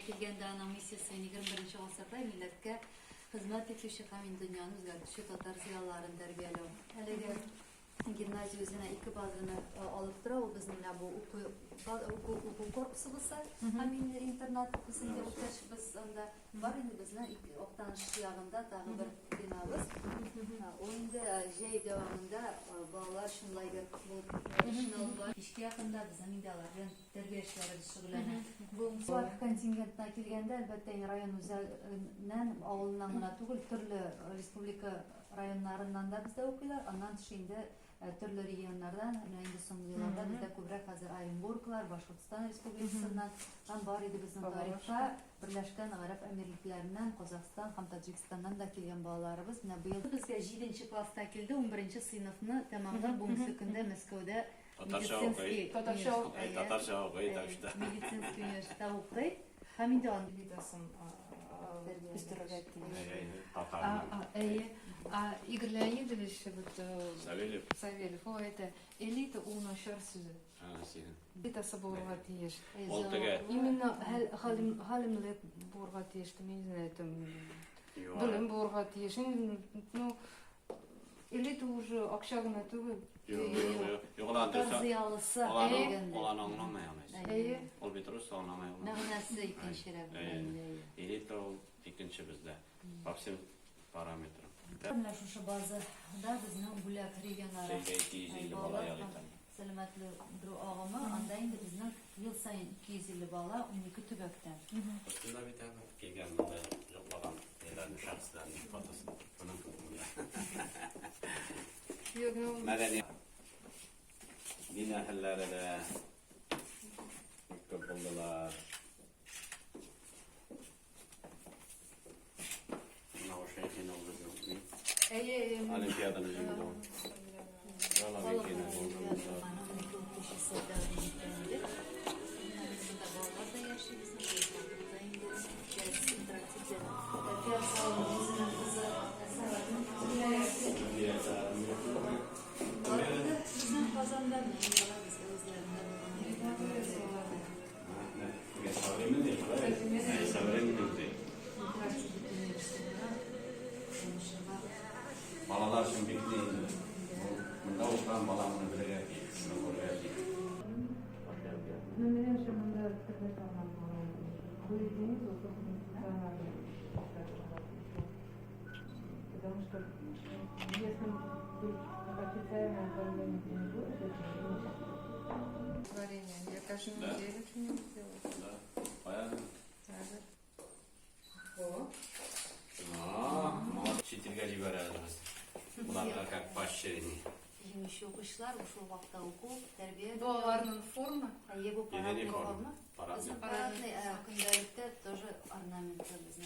kelganda ana missiyasi 21 asırda milletga xizmat etuvchi hamın dunyoni o'zgartirishi tatar ziyolilarini tarbiyalov. Haligi gimnaziya o'zini ikki bazani olib turadi. U bizning bu o'quv korpusi bo'lsa, hamın internat bizga o'tkash biz unda bor endi bizni o'qitanish yog'ida tag'i bir binamiz. O endi jey davomida bolalar shunday ishga yaqinda bizning midalardan tarbiya ishlari shug'ullanadi. Bu musobaqa kontingentdan kelganda albatta rayon o'zidan ovuldan g'ina tug'il turli respublika rayonlaridan da bizda o'qiylar. Ondan tashqari turli regionlardan, yangi so'nggi yillarda bizda ko'proq hozir Orенбурglar, Boshqirdiston Respublikasidan ham bor edi bizning tarixda. Birlashgan Arab Amirliklaridan, Qozog'iston ham Tojikistondan da kelgan bolalarimiz. Mana bu yil bizga 7-klassda keldi, 11-sinfni tamomlab bugungi kunda Moskvada Tatarcha universitetida o'qiydi. Hamidon Игорь Леонидович Савельев, это элита у нас шарсызы. Это соборға тиеш. Именно халимлек борға тиешті, мен не знаю, там білім борға тиеш. Ну, элита уже ақшағына түгіл. Ziyalысы Olan anlamayamaz. Ol bitirursa anlamayamaz. Mağnası ikinci Elita o ikinci bizde. Hapsim parametre. Mana shu bazada bizning Bulak regionlari salomatli og'imi, unda endi bizning yil sayin 250 bola 12 tubakdan. Bunda bir tane kelgan bunda yo'qlagan yerlarni shaxslarning fotosini madaniy din ahillarida ko'p bo'ldilar. Olimpiyada o'zida. Balalar için bekleyin. Bunda oturan balamını bile yapayım. Şunu oraya yapayım. Потому что если официально оформление не будет, это не будет. Творение. Я каждую неделю что-нибудь делаю. Да. Понятно. Çitilge liberalimiz. Bunlar как поощрение. Еще o'qishlar, o'sha vaqtda o'quv, tarbiya. Bolalarning forma. Bu paradniy forma. Paradniy. Paradniy kundalikda тоже ornament bizni